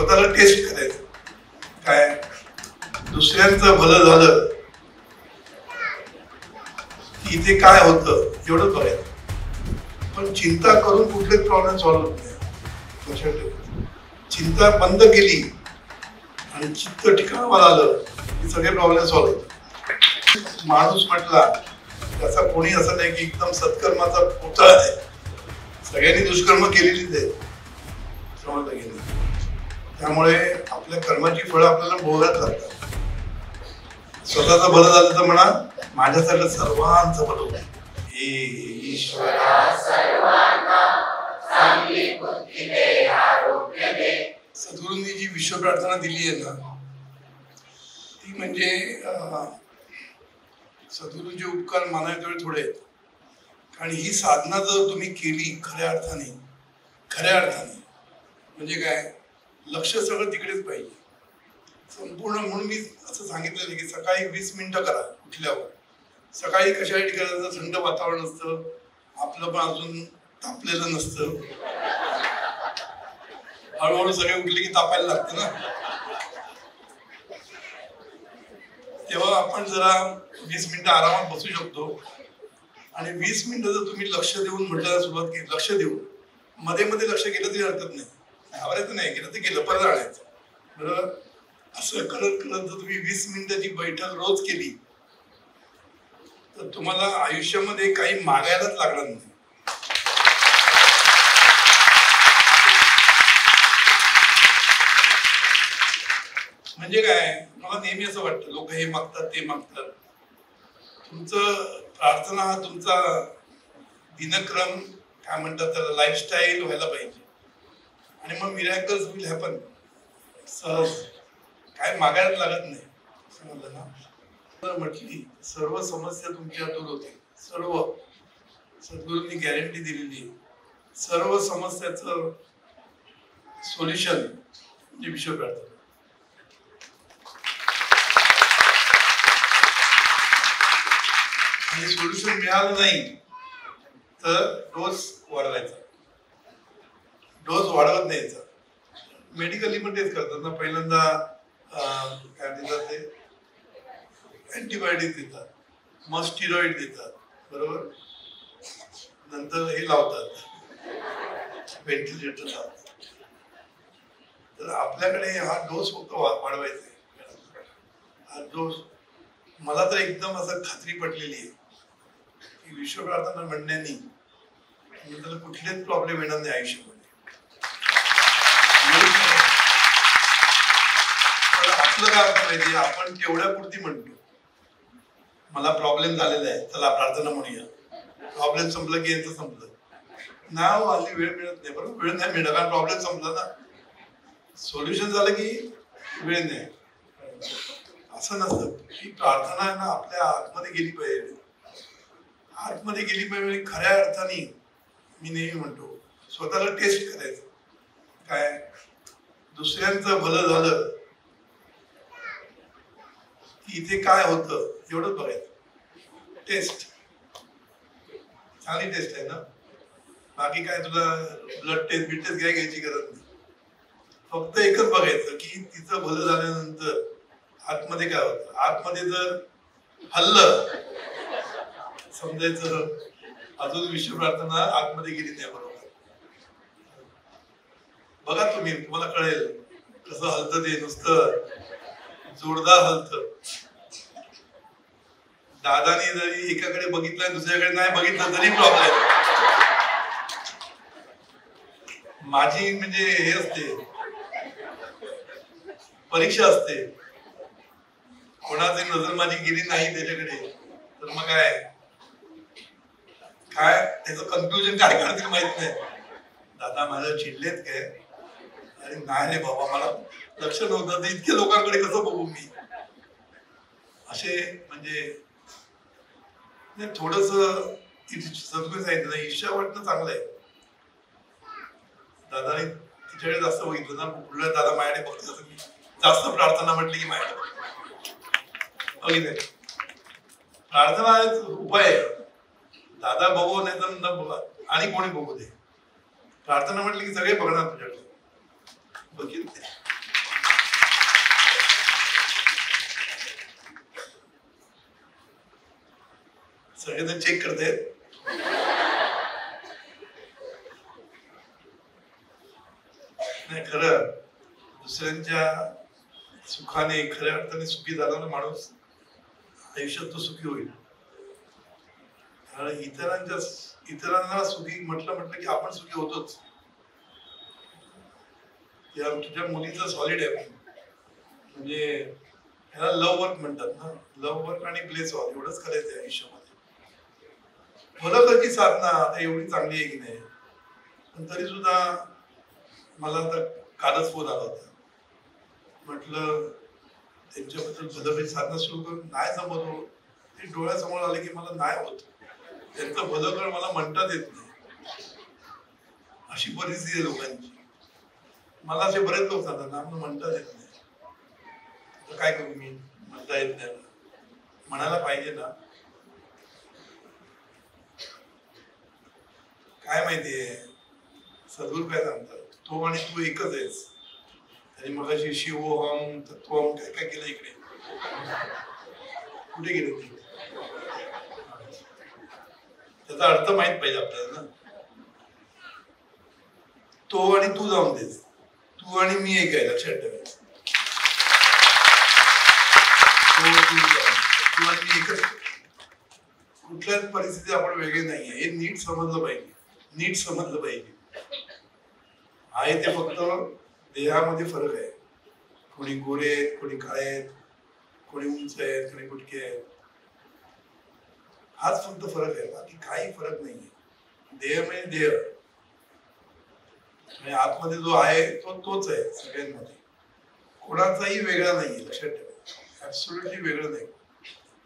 स्वतःला टेस्ट करायचं, काय दुसऱ्यांचं भलं झालं की इथे काय होतं एवढंच बघायचं. पण चिंता करून कुठलेच प्रॉब्लेम सॉल्व्ह होत नाही. लक्षात ठेव, चिंता बंद केली आणि चित्त ठिकाणावर आलं की सगळे प्रॉब्लेम सॉल्व्ह होतात. माणूस म्हटला त्याचा कोणी असं नाही की एकदम सत्कर्माचा पुतळा आहे. सगळ्यांनी दुष्कर्म केलेलीच आहे, समजलं गेलं. त्यामुळे आपल्या कर्माची फळं आपल्याला भोगायला लागतात. स्वतःचं भलं झालं तर म्हणा माझ्यासारखं सर्वांचं भलं होतं. सद्गुरूंनी जी विश्व प्रार्थना दिली आहे ना, ती म्हणजे सद्गुरूंचे उपकार मानावे तेवढे थोडे आहेत. कारण ही साधना जर तुम्ही केली खऱ्या अर्थाने म्हणजे काय, लक्ष सगळं तिकडेच पाहिजे संपूर्ण. म्हणून मी असं सांगितलेलं की सकाळी 20 मिनिटं करा उठल्यावर. सकाळी कशासाठी करायचं, थंड वातावरण असतं, आपलं पण अजून तापलेलं नसतं. हळूहळू सगळे उठले की तापायला लागतं ना, तेव्हा आपण जरा 20 मिनिटं आरामात बसू शकतो. आणि 20 मिनिटं जर तुम्ही लक्ष देऊन म्हटल्याला सुरुवात केली, लक्ष देऊन मध्ये मध्ये लक्ष गेलं तरी हरकत नाही, घाबरायचं नाही, गेलं ते गेलं, परत आणायचं. बरोबर, असं करत करत जर तुम्ही 20 मिनिटाची बैठक रोज केली तर तुम्हाला आयुष्यामध्ये काही मागायलाच लागणार नाही. म्हणजे काय, मला नेहमी असं वाटतं लोक हे मागतात ते मागतात. तुमचं प्रार्थना हा तुमचा दिनक्रम, काय म्हणतात त्याला, लाईफस्टाईल व्हायला पाहिजे. आणि मग मिरॅकल्स विल हॅपन. सहज काय मागायला लागत नाही, समजलं ना. म्हटली सर्व समस्या तुमच्या दूर होतील. सर्व सद्गुरूंनी गॅरंटी दिलेली, सर्व समस्याचं सोल्युशन म्हणजे विश्व प्रार्थना. आणि सोल्युशन मिळालं नाही तर डोस वाढवायचा. डोस वाढवत न्यायचा. मेडिकली पण तेच करतात ना, पहिल्यांदा काय देतात ते अँटीबायोटिक देतात, मग स्टिरॉइड देतात, बरोबर, नंतर हे लावतात व्हेंटिलेटर लावतात. तर आपल्याकडे हा डोस फक्त वाढवायचा. हा डोस मला तर एकदम असं खात्री पटलेली आहे की विश्व प्रार्थना म्हणण्याने त्याला कुठलेच प्रॉब्लेम येणार नाही आयुष्यामध्ये. आपलं काय अर्थ माहिती, आपण तेवढ्या पुरती म्हणतो मला प्रॉब्लेम झालेला आहे, चला प्रार्थना म्हणूया. प्रॉब्लेम संपलं की यांचं संपलं ना, हल्ली वेळ मिळत नाही. बरोबर, वेळ नाही मिळत कारण प्रॉब्लेम संपला ना. सोल्युशन झालं की वेळ नाही. असं नसतं. ही प्रार्थना आहे ना आपल्या आतमध्ये गेली पाहिजे, आतमध्ये गेली पाहिजे. खऱ्या अर्थाने मी नेहमी म्हणतो स्वतःला टेस्ट करायचं, काय दुसऱ्यांचं भलं झालं की इथे काय होतं एवढंच बघायचं. टेस्ट चांगली टेस्ट आहे ना. बाकी काय तुला ब्लड टेस्ट बिटेस्ट काय घ्यायची गरज नाही. फक्त एकच बघायचं की तिचं भलं झाल्यानंतर आतमध्ये काय होतं. आतमध्ये जर हल्लं समजायचं अजून विश्व प्रार्थना आतमध्ये गेली नाही. बरोबर, बघा तुम्ही, तुम्हाला कळेल कसं हलतं ते. नुसतं जोरदार हलतं. दादानी जरी एकाकडे बघितलं दुसऱ्याकडे नाही बघितलं तरी प्रॉब्लेम. माझी म्हणजे हे असते, परीक्षा असते. कोणाची नजर माझी गेली नाही त्याच्याकडे तर मग काय काय त्याचं कन्क्लुजन काय करतील माहित नाही. दादा माझ्या चिडलेत काय, अरे नाही रे बाबा मला लक्ष नव्हतं, इतक्या लोकांकडे कसं बघू मी. असे म्हणजे थोडस सगळं सांगितलं. ईर्ष्या वाटणं चांगलं आहे. दादाने तिच्याकडे जास्त बघितलं ना, पुढल्या दादा माझ्याकडे बघतो, मी जास्त प्रार्थना म्हटली की माझ्याकडे बघितलं. प्रार्थना उपाय आहे. दादा बघू नाही तर न बघा आणि कोणी बघू दे. प्रार्थना म्हटली की सगळे बघणार तुझ्याकडे. बघितलं सगळेजण चेक करतायत. नाही, खरं दुसऱ्यांच्या सुखाने खऱ्या अर्थाने सुखी झाला ना माणूस, आयुष्यात तो सुखी होईल. कारण इतरांना सुखी म्हटलं की आपण सुखी होतोच. तुझ्या मुलीचं सॉलिड आहे, म्हणजे ह्याला लव्ह वर्क म्हणतात ना. लव्ह वर्क आणि प्लेस ऑल एवढंच करायचं आहे आयुष्यामध्ये. भलं करची साधना आता एवढी चांगली आहे की नाही, पण तरी सुद्धा मला आता कालच फोन आला होता. म्हटलं त्यांच्याबद्दल भलं साधना सुरू करून नाही जमत हो. ते डोळ्यासमोर आले की मला नाही होत. त्यांचं भलं कर मला म्हणताच येत नाही. अशी परिस्थिती आहे लोकांची. मला असे बरेच लोक सांगतात ना म्हणताच येत नाही. तर काय करू मी, म्हणता येत नाही. म्हणायला पाहिजे ना. काय माहितीये सद्गुरू काय सांगतात, तो आणि तू एकच आहेस. आणि मग अशी शिवोहम तत्वम काय काय केलं इकडे, कुठे गेले ते, त्याचा अर्थ माहित पाहिजे आपल्याला ना. तो आणि तू जाऊन देस, तू आणि मी एक आहे, लक्षात ठेवायचं. तू आणि मी एकच. कुठल्याच परिस्थितीत आपण वेगळे नाहीये, हे नीट समजलं पाहिजे. नीट समजलं पाहिजे. आहे ते फक्त देहामध्ये फरक आहे. कोणी गोरे आहेत, कोणी काळे आहेत, कोणी उंच आहेत, कोणी गुटके आहेत. हाच फक्त फरक आहे, बाकी काही फरक नाहीये. देह म्हणजे देह, आणि आतमध्ये जो आहे तो तोच आहे सगळ्यांमध्ये. कोणाचाही वेगळा नाहीये, लक्षात ठेवा. ऍब्सोल्युटली वेगळं नाही.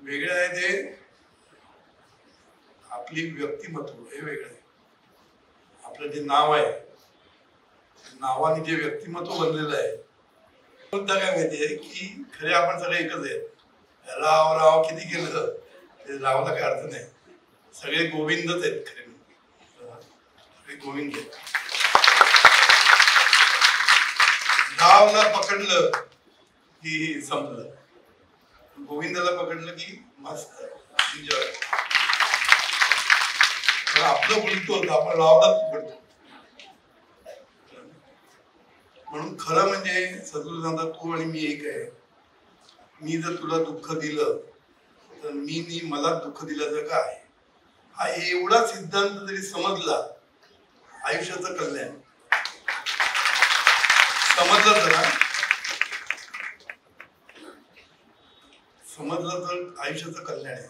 वेगळं आहे ते आपली व्यक्तिमत्व, हे वेगळं आहे. आपलं जे नाव आहे, नावाने जे व्यक्तिमत्व बनलेलं आहे, मुद्दा काय माहितीये की खरे आपण सगळे एकच आहेत. राव राव किती केलं ते रावला काय अर्थ नाही. सगळे गोविंदच आहेत खरे. सगळे गोविंद आहेत. रावला पकडलं की संपलं, गोविंदाला पकडलं की मस्त एन्जॉय. आपलं उलट होतं, आपण रावलाच पकडतो. म्हणून खरं म्हणजे सद्गुरू सांगतात तू आणि मी एक आहे. मी जर तुला दुःख दिलं तर मी मला दुःख दिल्याचं काय, हा एवढा सिद्धांत जरी समजला, आयुष्याचं कल्याण समजलं तर आयुष्याचं कल्याण आहे.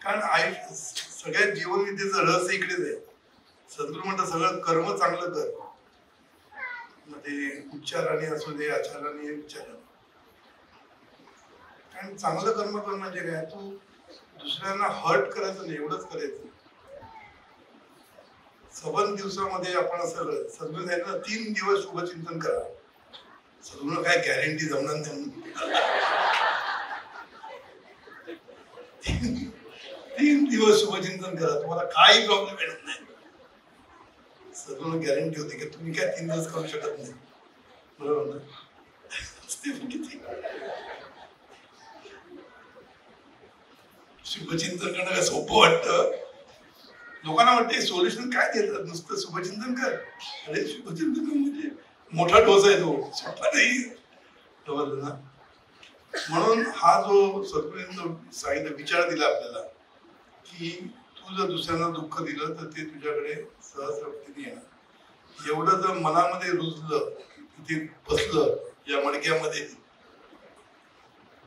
कारण सगळ्या जीवनविद्येचं रहस्य इकडेच आहे. सद्गुरू म्हणतात सगळं कर्म चांगलं कर, मग ते उच्चाराने असू दे, आचाराने, विचाराने. कारण चांगलं कर्म कर म्हणजे काय, तू दुसऱ्यांना हर्ट करायचं नाही, एवढंच करायचं. 7 दिवसामध्ये आपण असं सद्गुरू सांगितलं 3 दिवस शुभचिंतन करा. सद्गुरू काय गॅरंटी जमणार नाही. 3 दिवस शुभचिंतन करा, तुम्हाला काही प्रॉब्लेम येणार नाही. सद्गुरू गॅरंटी होती की तुम्ही काय 3 दिवस करू शकत नाही. बरोबर ना. शुभचिंतन करणं काय सोपं वाटतं. लोकांना वाटतं सोल्युशन काय देतात, नुसतं शुभचिंतन कर. अरे शुभचिंतन म्हणजे मोठा डोस आहे तो, सोपा नाही. बरोबर ना. म्हणून हा जो सद्गुरूंनी सांगितलं, विचार दिला आपल्याला की तू जर दुसऱ्यांना दुःख दिलं तर ते तुझ्याकडे सहज येणार. एवढं जर मनामध्ये रुजलं, तिथे बसलं या मडक्यामध्ये,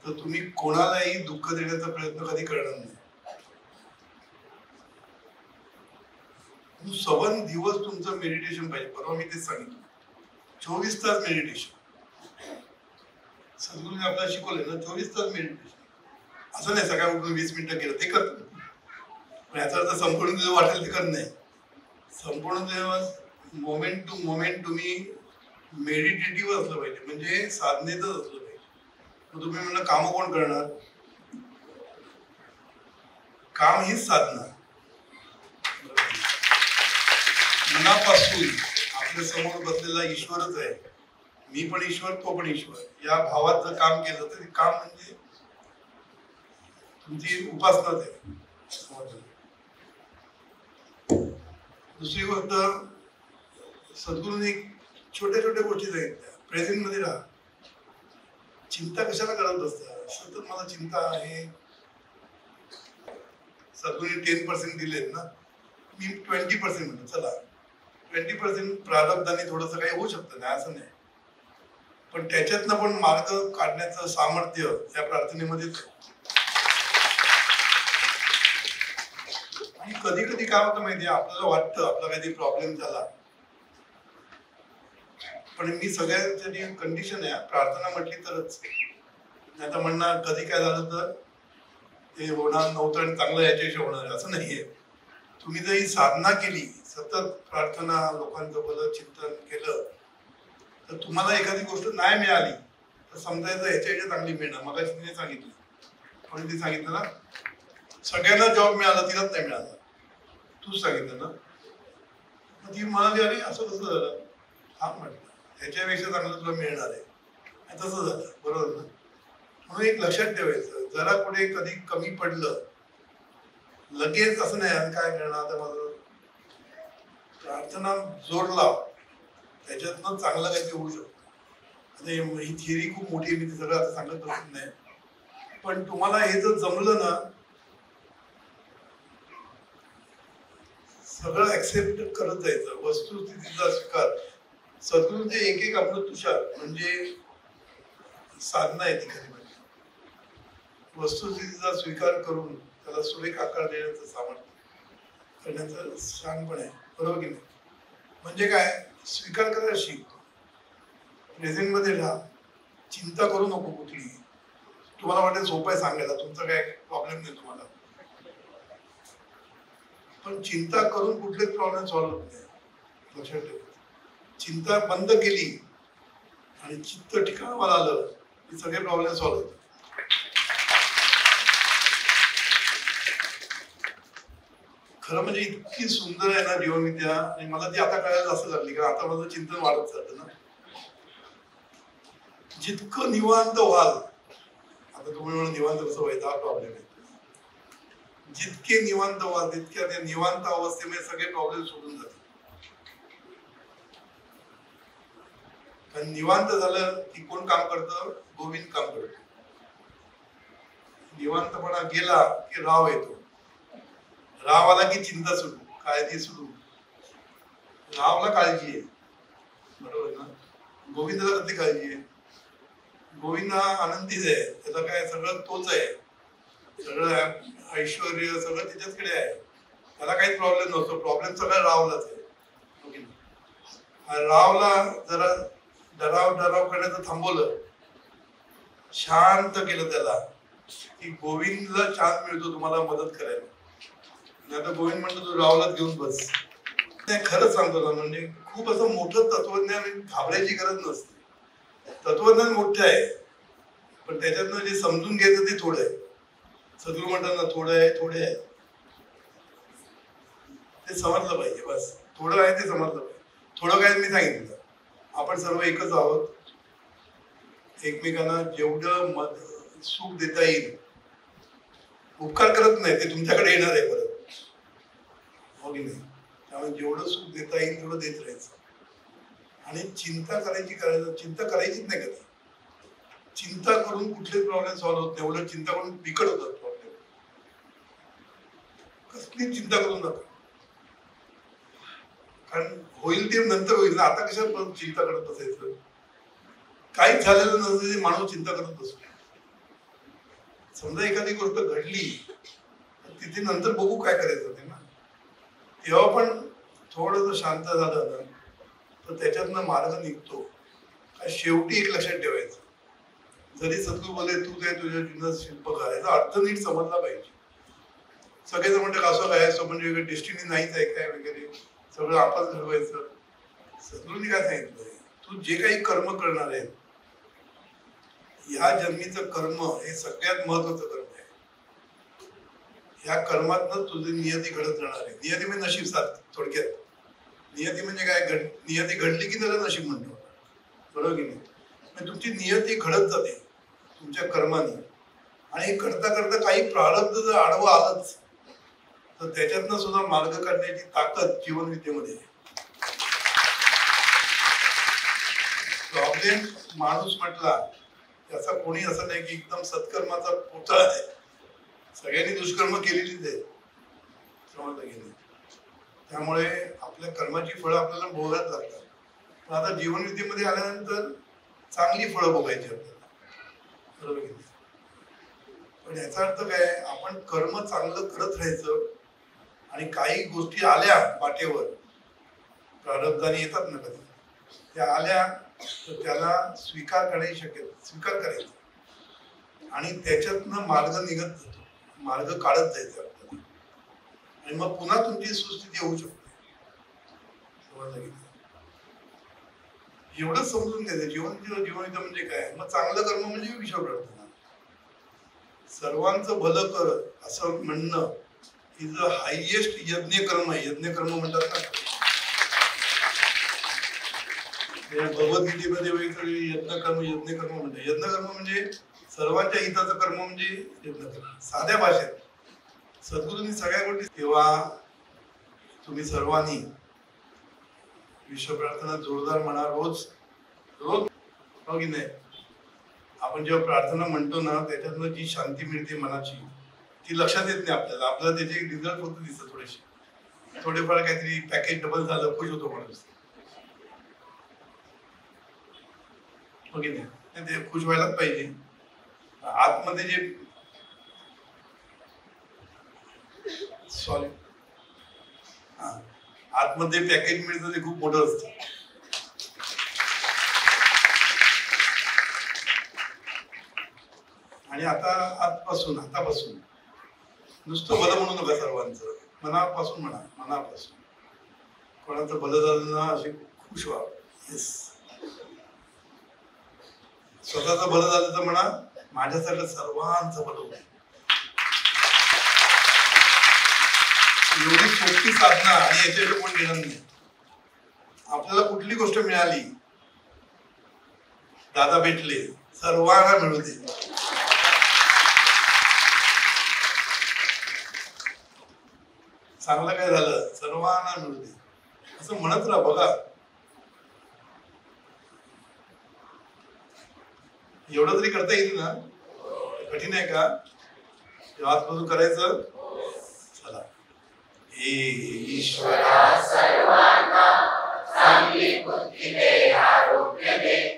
तर तुम्ही कोणालाही दुःख देण्याचा प्रयत्न कधी करणार नाही. 7 दिवस तुमचं मेडिटेशन पाहिजे. परवा मी तेच सांगितलं, 24 तास मेडिटेशन. सद्गुरूंनी आपल्याला शिकवलंय ना, 24 तास मेडिटेशन. असं नाही सकाळी उठून 20 मिनिटं केलं ते करतो, पण याचा अर्थ संपूर्ण जे वाटेल ते करत नाही. संपूर्ण दिवस मोमेंट टू मोमेंट तुम्ही मेडिटेटिव्ह असलं पाहिजे, म्हणजे साधनेतच असलं पाहिजे. तुम्ही म्हणलं काम कोण करणार, काम हीच साधना. मनापासून आपल्या समोर बसलेला ईश्वरच आहे. मी पण ईश्वर, तो पण ईश्वर, या भावात जर काम केलं तर काम म्हणजे तुमची उपासनाच आहे. दुसरी गोष्ट, सद्गुरूंनी छोट्या छोट्या गोष्टी सांगितल्या. प्रेझेंट मध्ये राहा. चिंता कशाला करत असता? सतत मला चिंता आहे. सद्गुरूंनी 10% दिलेत ना, मी 20% म्हणतो. चला 20% प्रारब्धाने थोडंसं काही होऊ शकतं, नाही असं नाही, पण त्याच्यातनं पण मार्ग काढण्याचं सामर्थ्य या प्रार्थनेमध्येच. आणि कधी कधी काय होतं माहितीये, आपल्याला वाटतं आपला काहीतरी प्रॉब्लेम झाला, पण मी सगळ्यांसाठी कंडिशन आहे, प्रार्थना म्हटली तरच. नाही तर म्हणणार कधी काय झालं तर ते होणार नव्हतं आणि चांगलं याच्याशी होणार, असं नाहीये. तुम्ही जर ही साधना केली, सतत प्रार्थना, लोकांचं भलं चिंतन केलं, तर तुम्हाला एखादी गोष्ट नाही मिळाली तर समजायचं ह्याच्या चांगली मिळणार. मगाशी तिने सांगितलं, कोणी ती सांगितलं ना, सगळ्यांना जॉब मिळाला, तिलाच नाही मिळाला. तूच सांगितलं ना. मग ती म्हणाली, अरे असं कसं झालं? हा म्हटलं, ह्याच्यापेक्षा चांगलं तुला मिळणार आहे. तसं झालं, बरोबर ना. म्हणून एक लक्षात ठेवायचं, जरा कुठे कधी कमी पडलं, लगेच असं नाही काय करणार आता, माझं प्रार्थना जोर लाव, त्याच्यातनं चांगलं काहीतरी होऊ शकतं. आता ही थिअरी खूप मोठी आहे, मी ती सगळं आता सांगत बसत नाही, पण तुम्हाला हे जर जमलं ना, सगळं ऍक्सेप्ट करत जायचं, वस्तुस्थितीचा स्वीकार. सद्गुरूंचे एक एक आपलं तुषार म्हणजे साधना आहे ती खरी. म्हणजे वस्तुस्थितीचा स्वीकार करून त्याला सुरेख आकार देण्याचं सामर्थ्य करण्याचं शहाणपण आहे, बरोबर की नाही? म्हणजे काय, स्वीकार करायला शिक, प्रेझेंट मध्ये राहा, चिंता करू नको कुठली. तुम्हाला वाटेल सोपं आहे सांगायला, तुमचा काय प्रॉब्लेम नाही तुम्हाला, पण चिंता करून कुठलेच प्रॉब्लेम सॉल्व्ह होत नाही. लक्षात ठेवा, चिंता बंद केली आणि चित्त ठिकाणावर आलं की सगळे प्रॉब्लेम सॉल्व्ह होतात. खरं म्हणजे इतकी सुंदर आहे ना जीवनविद्या, आणि मला ती आता कळायला असं लागली, कारण आता माझं चिंतन वाढत चालतं ना. जितकं निवांत व्हाल, आता तुम्ही म्हणून निवांत कसं व्हायचं हा प्रॉब्लेम आहे. जितके निवांत व्हाल तितक्या त्या निवांत अवस्थेमध्ये सगळे प्रॉब्लेम सोडून जातात. कारण निवांत झालं की कोण काम करतं? गोविंद काम करतो. निवांतपणा गेला की राव येतो. राव आला की चिंता सुटू, काळजी सुटू. रावला काळजी आहे, बरोबर ना. गोविंदाला कधी काळजी आहे? गोविंद हा आनंदीच आहे, त्याला काय सगळं तोच आहे, सगळं ऐश्वर सगळं त्याच्याचकडे आहे, त्याला काहीच प्रॉब्लेम नसतो. प्रॉब्लेम सगळं रावलाच आहे. रावला जरा डराव करण्याचं थांबवलं, शांत केलं त्याला, की गोविंदला चान्स मिळतो तुम्हाला मदत करायला. नाही तर गोविंद म्हणतो तू रावलाच घेऊन बस. खरंच सांगतो ना, म्हणजे खूप असं मोठं तत्वज्ञान घाबरायची गरज नसते. तत्वज्ञान मोठं आहे, पण त्याच्यातनं जे समजून घ्यायचं ते थोडं आहे. सद्गुरू म्हणतात ना, थोडं आहे थोडे आहे, ते समजलं पाहिजे. बस थोडं आहे ते समजलं पाहिजे. थोडं काय मी सांगितलं, आपण सर्व एकच आहोत. एकमेकांना जेवढं सुख देता येईल, उपकार करत नाही, ते तुमच्याकडे येणार आहे परत, हो की नाही. त्यामुळे जेवढं सुख देता येईल तेवढं देत राहायचं. आणि चिंता करायचीच नाही कधी. चिंता करून कुठलेच प्रॉब्लेम सॉल्व्ह होत नाही, एवढं चिंता करून बिकट होतात प्रॉब्लेम. कसली चिंता करून नका, कारण होईल ते नंतर होईल ना. आता कशा चिंता करत बसायचं? काहीच झालेलं नसतं माणूस चिंता करत बसतो. समजा एखादी गोष्ट घडली, तिथे नंतर बघू काय करायचं ते ना. तेव्हा पण थोडंसं शांत झालं ना, तर त्याच्यातनं मार्ग निघतो. शेवटी एक लक्षात ठेवायचं, जरी सद्गुरू बोले तू काय तुझ्या जीवनात शिल्पकार, याचा अर्थ नीट समजला पाहिजे. सगळेजण म्हणतात असं काय असं, म्हणजे डेस्टिनी नाहीच आहे काय वगैरे, सगळं आपणच घडवायचं. सद्गुरूंनी काय सांगितलंय, तू जे काही कर्म करणार आहे, ह्या जन्मीचं कर्म हे सगळ्यात महत्वाचं कर्म आहे. ह्या कर्मातनं तुझी नियती घडत राहणार आहे. नियती म्हणजे नशीब साथ, थोडक्यात. नियती म्हणजे काय? नियती घडली की त्याला नशीब म्हणतो, बरोबर की नाही. म्हणजे तुमची नियती घडत जाते तुमच्या कर्माने, आणि हे करता करता काही प्रारब्ध जर आडवं आलंच तर त्याच्यातनं सुद्धा मार्ग काढण्याची ताकद जीवनविद्येमध्ये आहे. प्रॉब्लेम माणूस म्हटला त्याचा कोणी असं नाही की एकदम सत्कर्माचा पुतळा आहे. सगळ्यांनी दुष्कर्म केलेलीच आहे, समजलं की नाही. त्यामुळे आपल्या कर्माची फळं आपल्याला भोगायला लागतात. पण आता जीवनविद्येमध्ये आल्यानंतर चांगली फळं भोगायची आपल्याला, बरोबर की नाही. पण याचा अर्थ काय, आपण कर्म चांगलं करत राहायचं आणि काही गोष्टी आल्या वाटेवर, प्रारब्धाने येतात ना कधी, त्या आल्या तर त्याला स्वीकार स्वीकार करायचा आणि त्याच्यातनं मार्ग निघत जातो, मार्ग काढत जायचा आपल्याला आणि मग पुन्हा तुमची सुस्थिती होऊ शकते. एवढंच समजून घ्यायचं. जीवनविद्या म्हणजे काय, मग चांगलं कर्म म्हणजे विश्व प्रार्थना, सर्वांचं भलं कर असं म्हणणं इज द हायएस्ट यज्ञकर्म आहे. यज्ञकर्म म्हणतात ना, भगवद्गीतेमध्ये वेगवेगळे यज्ञकर्म म्हणतात. यज्ञकर्म म्हणजे सर्वांच्या हिताचं कर्म म्हणजे यज्ञकर्म. साध्या भाषेत सद्गुरूंनी सगळ्या गोष्टी. तेव्हा तुम्ही सर्वांनी विश्व प्रार्थना जोरदार म्हणा, रोज रोज, हो की नाही. आपण जेव्हा प्रार्थना म्हणतो ना, त्याच्यातनं जी शांती मिळते मनाची, ती लक्षात येत नाही आपल्याला. आपल्याला त्याचे रिझल्ट फक्त दिसतात थोडेसे, थोडेफार काहीतरी पॅकेज डबल झालं, खुश होतो माणूस, हो की नाही. ते खुश व्हायलाच पाहिजे. आतमध्ये जे सॉरी आतमध्ये पॅकेज मिळतं ते खूप मोठं असतं. आणि आतापासून नुसतं भलं म्हणू नका, सर्वांचं मनापासून म्हणा, मनापासून. कोणाचं भलं झालं ना असे खुश व्हा. येस, स्वतःचं भलं झालं तर म्हणा, माझ्यासाठी सर्वांचं भलं होईल. एवढी सोपी साधना आणि याच्याकडे कोण घेणार नाही. आपल्याला कुठली गोष्ट मिळाली, दादा भेटले, सर्वांना मिळू दे. चांगलं काय झालं, सर्वांना मिळू दे असं म्हणत राहा. बघा, एवढं तरी करता येईल ना. कठीण आहे का? आजपासून करायचं. चला. ईश्वरा सर्वांना चांगली बुद्धी दे, आरोग्य दे.